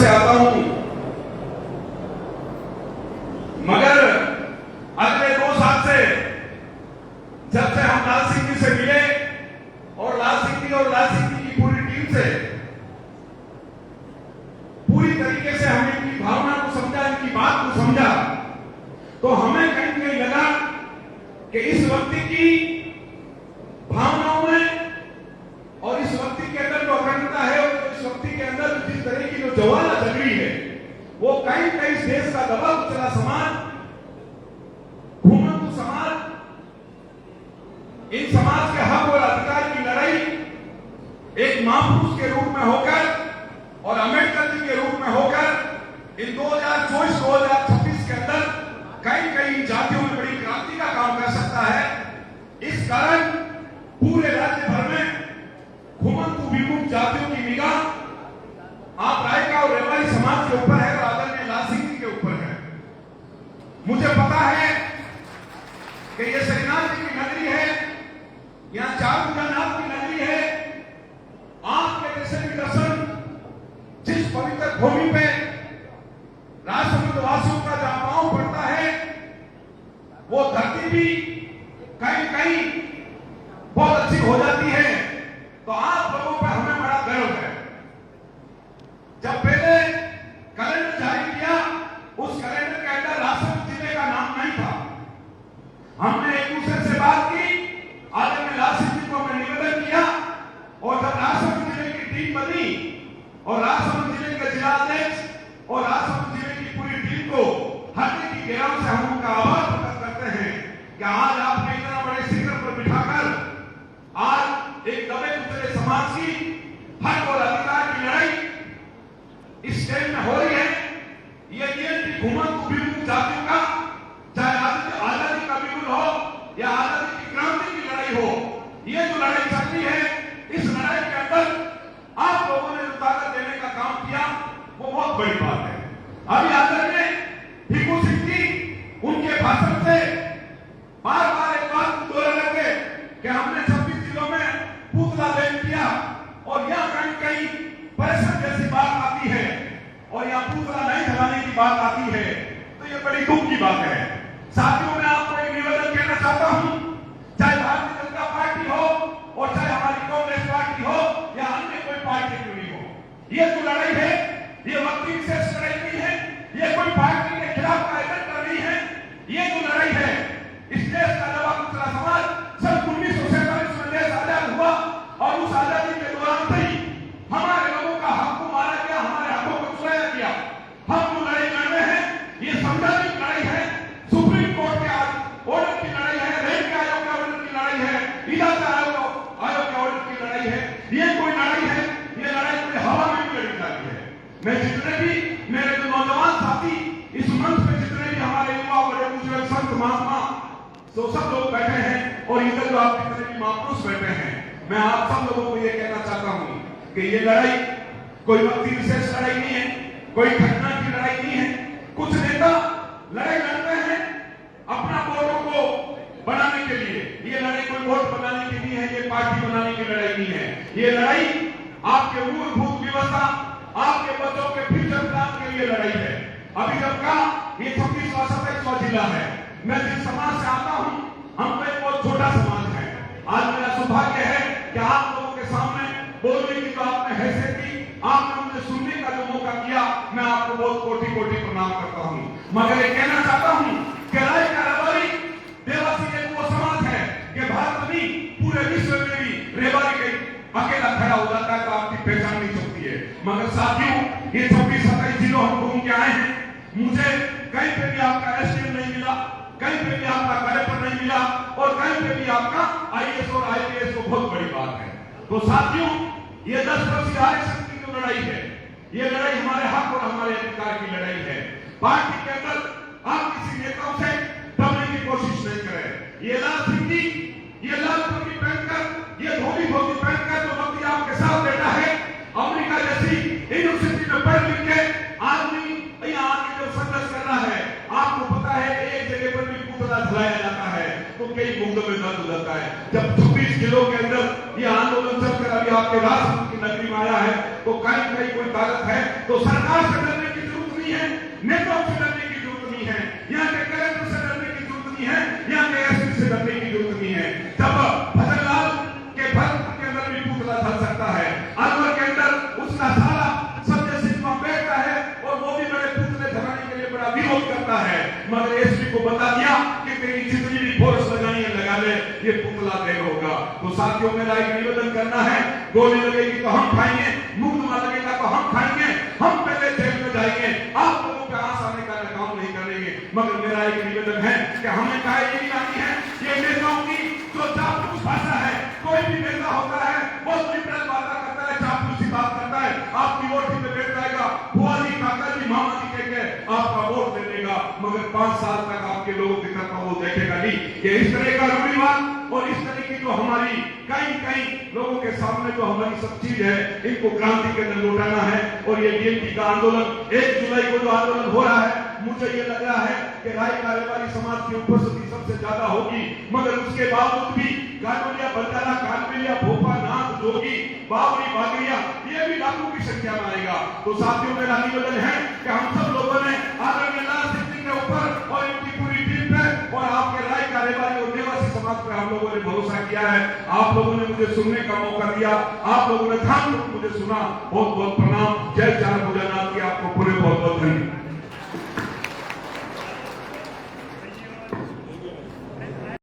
से आता हूं, मगर अगले 2 साल से जब से हम लाल सिंह जी से मिले और लाल सिंह जी और लाल सिंह जी की पूरी टीम से पूरी तरीके से हमने इनकी भावना को समझा, इनकी बात को समझा, तो हमें कहीं कहीं लगा कि इस व्यक्ति की भावनाओं में और इस व्यक्ति के अंदर जो अखंडता है और इस व्यक्ति के अंदर जिस तरह की जो ज्वाला जग रही है, वो कहीं कहीं इस देश का दबा कुचला समाज, घूमंतु समाज, इन समाज के हक और अधिकार की लड़ाई एक महापुरुष के रूप में होकर और अम्बेडकर जी के रूप में होकर इन 2024-2026 के अंदर कई कई जातियों में बड़ी क्रांति का काम कर सकता है। इस कारण पूरे राज्य भर में घुमंतु विमुक्त जातियों की निगाह आप रायका और रेवाड़ी समाज के ऊपर है और आदरणीय लाल सिंह जी के ऊपर है। मुझे पता है कि ये श्रीनाथ जी की नगरी है, यहाँ चारुनाथ की नगरी है। आपके जैसे भी दर्शन जिस पवित्र भूमि पे राष्ट्रवासियों का जहां पांव पड़ता है, वो धरती भी कहीं कहीं बहुत अच्छी हो जाती है। तो आप लोगों पर हमें बड़ा गर्व है। जब पहले कैलेंडर जारी किया, उस कैलेंडर के अंदर राजसमंद जिले का नाम नहीं था। हमने एक दूसरे से बात की, आदरणीय लाल सिंह जी को हमने निवेदन किया और जब राजसमंद जिले की टीम बनी और राजसमंद जिले के जिलाध्यक्ष और राजसमंद जिले की पूरी टीम को हृदय की गहराई से हम उनका आभार प्रकट करते हैं कि आज आपने इतना बड़े शिखर पर बिठाकर आज एक दबे कुचले समाज की हक और अधिकार की लड़ाई इस स्टेज में हो रही है। ये घुमंतु विमुक्त जातियों का, चाहे आजादी का बिगुल हो या आजादी की क्रांति की लड़ाई हो, ये जो लड़ाई चल रही है, इस लड़ाई के अंदर आप लोगों ने जो ताकत देने का काम किया, वो बहुत बड़ी बात है। अभी आदरणीय भीखू सिंह जी उनके भाषण से बार बार एक बात को दोहरा लगे कि हमने 26 जिलों में पुतला दहन किया और यहाँ कहीं कहीं परिषद जैसी बात आती है और यहाँ पुतला नहीं जलाने की बात आती है, तो ये बड़ी दुख की बात है। साथियों, मैं आपको एक निवेदन कहना चाहता हूँ, चाहे भारतीय जनता पार्टी हो और चाहे हमारी कांग्रेस पार्टी हो या अन्य कोई पार्टी क्यों नहीं हो, ये जो लड़ाई है, ये व्यक्ति विशेष लड़ाई नहीं है, ये कोई पार्टी के खिलाफ का एजेंडा नहीं है। ये जो लड़ाई है, इस देश का दबा कुचला समाज सन 1947 में देश आजाद हुआ और उस आजादी के दौरान से ही हमारे लोगों का हक को मारा गया, हमारे हकों को चुराया गया। हम जो लड़ाई लड़ रहे हैं, ये संवैधानिक लड़ाई है, सुप्रीम कोर्ट के ऑर्डर की लड़ाई है, रेलवे आयोग के ऑर्डर की लड़ाई है, इलाका आयोग के ऑर्डर की लड़ाई है। ये कोई लड़ाई है, ये लड़ाई कोई हवा में नहीं लड़ी जाती है। मैं जितने भी मेरे जो नौजवान साथी इस मंच पे जितने भी हमारे युवा बड़े बुजुर्ग संत महात्मा तो सब लोग बैठे हैं और इधर जो आप जितने भी महापुरुष बैठे हैं, मैं आप सब लोगों को ये कहना चाहता हूँ कि ये लड़ाई कोई व्यक्ति विशेष लड़ाई नहीं है, कोई घटना की लड़ाई नहीं है। कुछ नेता लड़ाई लड़ते हैं अपना वोटों को बनाने के लिए, ये लड़ाई कोई वोट बनाने की नहीं है, ये पार्टी बनाने की लड़ाई नहीं है। ये लड़ाई आपके मूलभूत व्यवस्था, आपके बच्चों के फ्यूचर प्लान के लिए लड़ाई है। अभी जब का ये 26वां जिला है, मैं जिस समाज से आता हूं, हम एक बहुत छोटा समाज है। आज मेरा सौभाग्य है कि आप लोगों के सामने बोलने की जो आपने हैसियत दी, आपने मुझे सुनने का जो मौका किया, मैं आपको बहुत कोटि कोटि प्रणाम करता हूं। मगर ये कहना चाहता हूं कि रायका रेवाड़ी देवासी एक वो समाज है कि भारत में पूरे विश्व में भी रेवाड़ी के अकेला खड़ा हो जाता है तो आपकी पहचान नहीं चलती है। मगर साथियों, ये 26-27 जिलों हम घूम के आए हैं, मुझे कहीं पे भी आपका एसडीएम नहीं मिला, कहीं पे भी आपका कलेक्टर नहीं मिला और कहीं पे भी आपका आईएएस और आईपीएस, को बहुत बड़ी बात है। तो साथियों, ये 10% आरक्षण की जो लड़ाई है, ये लड़ाई हमारे हक और हमारे अधिकार की लड़ाई है। पार्टी के अंदर आप किसी नेताओं से दबने की कोशिश नहीं करें। ये लाल सिंह जी, ये लाल टोपी पहनकर, ये धोती पहनकर जो व्यक्ति आपके साथ बैठा है, अमेरिका जैसी यूनिवर्सिटी में पढ़ लिख के आदमी यहाँ आके जो संघर्ष कर रहा है, आपको पता है कि एक जगह पर भी पुतला जलाया जाता है तो कई मुद्दों में दर्द हो जाता है। जब 26 जिलों के अंदर ये आंदोलन चलकर अभी आपके राष्ट्र की नगरी में आया है तो कहीं कोई ताकत ताकत है, तो सरकार से डरने की जरूरत नहीं है, नेताओं से डरने की जरूरत नहीं है, यहाँ के कलेक्टर से डरने की जरूरत नहीं है, यहाँ के एसपी से डरने की जरूरत नहीं है। जब भजनलाल के भक्त के अंदर भी पुतला ढल सकता है, अलवर के अंदर उसका साला सत्य सिंह बैठता है और वो भी बड़े पुतले धराने के लिए बड़ा विरोध करता है, मगर एसपी को बता दिया कि तेरी जितनी भी फोर्स लगानी है लगा ले, ये पुतला देर होगा। तो साथियों, मेरा एक निवेदन करना है, गोली लगेगी तो हम खाएंगे, मुकदमा लगेगा तो हम खाएंगे, हम पहले जेल में जाएंगे, आप लोगों के आस आने का काम नहीं करेंगे। मगर मेरा एक निवेदन है कि हमें काहे नहीं आनी है, ये नेताओं की जो चापलूस भाषा है, कोई भी नेता होता है वो लिबरल बातें करता है, चापलूसी बात करता है, आपकी वोट पे बैठ जाएगा, बुआ जी, काका जी, मामा जी कह के आपका वोट दे देगा, मगर 5 साल तक आपके लोगों की तरफ वो देखेगा नहीं। ये इस तरह का रूढ़िवाद और इस तरह की जो हमारी कई लोगों के सामने जो हमारी सब चीज है, इनको क्रांति के अंदर लौटाना है। और ये बीएमपी का आंदोलन 1 जुलाई को जो आंदोलन हो रहा है, मुझे ये लग रहा है कि राय कार्यवाही समाज की उपस्थिति सबसे ज्यादा होगी, मगर उसके बावजूद भी गानोलिया, बंजारा, कानवेलिया, भोपा, नाथ, जोगी, बावरी, बागरिया, ये भी लाखों की संख्या में आएगा। तो साथियों, मेरा निवेदन है कि हम सब लोगों ने आदरणीय लाल सिंह जी के ऊपर और इनकी पूरी टीम पे और आपके राय कार्यवाही और देवासी समाज पर हम लोगों ने भरोसा किया है। आप लोगों ने मुझे सुनने का मौका दिया, आप लोगों ने ध्यान मुझे सुना, बहुत बहुत प्रणाम। जय चार भोजनाथ की आपको पूरे बहुत बहुत धन्यवाद।